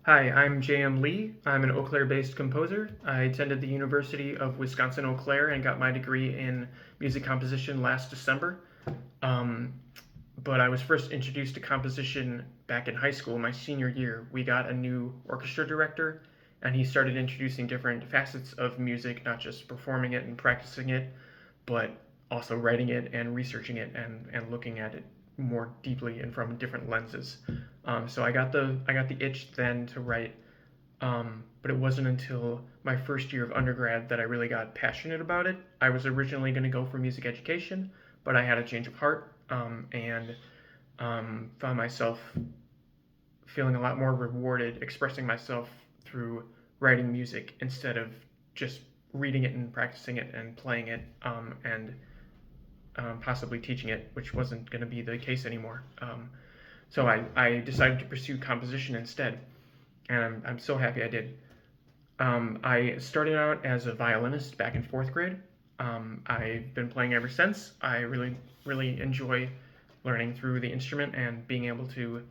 Hi, I'm J.M. Lee. I'm an Eau Claire-based composer. I attended the University of Wisconsin-Eau Claire and got my degree in music composition last December. Um, but I was first introduced to composition back in high school, my senior year. We got a new orchestra director, and he started introducing different facets of music, not just performing it and practicing it, but also writing it and researching it and looking at it more deeply and from different lenses. So I got the itch then to write, but it wasn't until my first year of undergrad that I really got passionate about it. I was originally going to go for music education, but I had a change of heart and found myself feeling a lot more rewarded expressing myself through writing music instead of just reading it and practicing it and playing it and possibly teaching it, which wasn't going to be the case anymore. So I decided to pursue composition instead, and I'm so happy I did. I started out as a violinist back in fourth grade. I've been playing ever since. I really enjoy learning through the instrument and being able to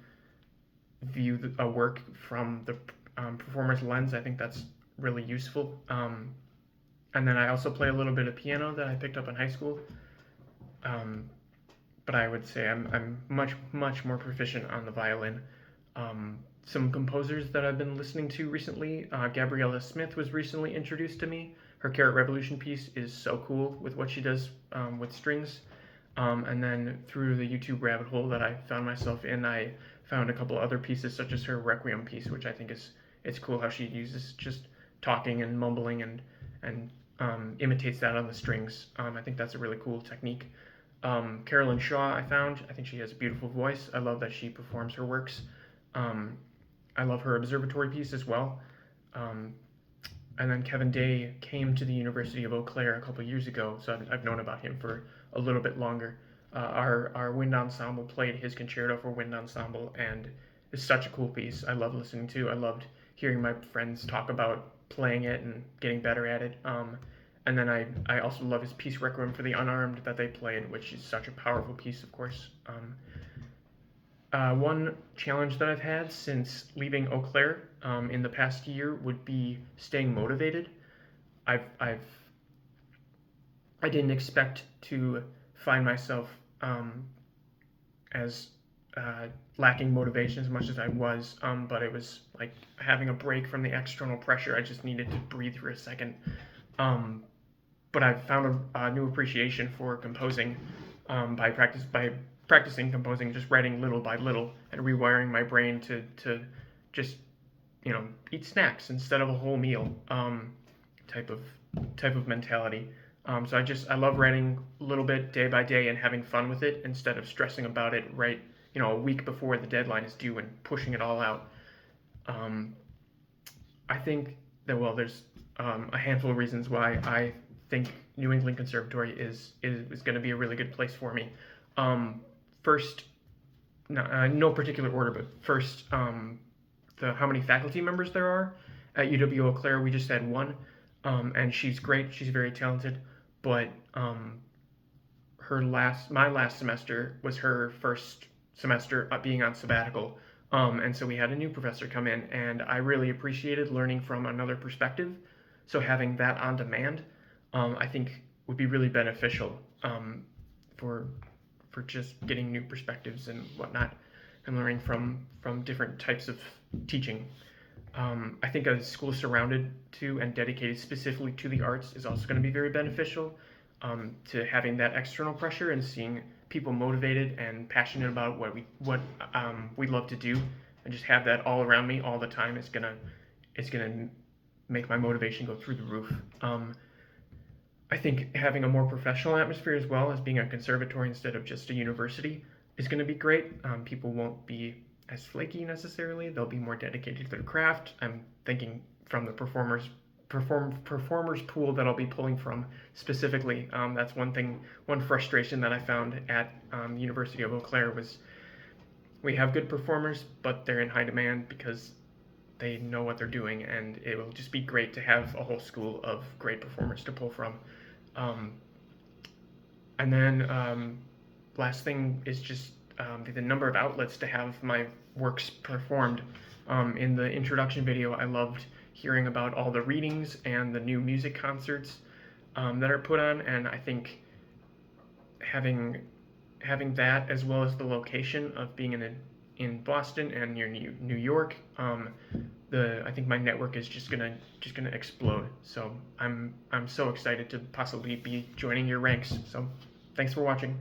view a work from the performer's lens. I think that's really useful. And then I also play a little bit of piano that I picked up in high school. Um, but I would say I'm much more proficient on the violin. Some composers that I've been listening to recently, Gabriella Smith was recently introduced to me. Her Carrot Revolution piece is so cool with what she does with strings. And then through the YouTube rabbit hole that I found myself in, I found a couple other pieces, such as her Requiem piece, which I think is it's cool how she uses just talking and mumbling and imitates that on the strings. I think that's a really cool technique. Carolyn Shaw, I think she has a beautiful voice. I love that she performs her works. Um, I love her observatory piece as well. Um, and then Kevin Day came to the University of Eau Claire a couple of years ago, so I've known about him for a little bit longer. Our wind ensemble played his concerto for wind ensemble, and it's such a cool piece. I love listening to. I loved hearing my friends talk about playing it and getting better at it. And then I also love his piece Requiem for the Unarmed that they played, which is such a powerful piece, of course. One challenge that I've had since leaving Eau Claire in the past year would be staying motivated. I've I didn't expect to find myself as lacking motivation as much as I was, but it was like having a break from the external pressure. I just needed to breathe for a second. Um, but I've found a new appreciation for composing by practicing composing, just writing little by little and rewiring my brain to just eat snacks instead of a whole meal type of type of mentality. So I love writing a little bit day by day and having fun with it instead of stressing about it right a week before the deadline is due and pushing it all out. Um, I think that there's a handful of reasons why I think New England Conservatory is going to be a really good place for me. Um, First, no particular order, but first, the how many faculty members there are at UW Eau Claire. We just had one, and she's great. She's very talented, but my last semester was her first semester being on sabbatical. And so we had a new professor come in, and I really appreciated learning from another perspective. So having that on demand, I think would be really beneficial for just getting new perspectives and whatnot, and learning from different types of teaching. I think a school surrounded to and dedicated specifically to the arts is also going to be very beneficial to having that external pressure and seeing people motivated and passionate about what we love to do, and just have that all around me all the time is gonna make my motivation go through the roof. I think having a more professional atmosphere as well as being a conservatory instead of just a university is going to be great. People won't be as flaky necessarily. They'll be more dedicated to their craft. I'm thinking from the performers pool that I'll be pulling from specifically. That's one frustration that I found at University of Eau Claire was we have good performers, but they're in high demand because they know what they're doing, and it will just be great to have a whole school of great performers to pull from. Um, and then last thing is just the number of outlets to have my works performed. In the introduction video, I loved hearing about all the readings and the new music concerts that are put on, and I think having that as well as the location of being in Boston and near New York, I think my network is just gonna explode. So I'm so excited to possibly be joining your ranks. So thanks for watching.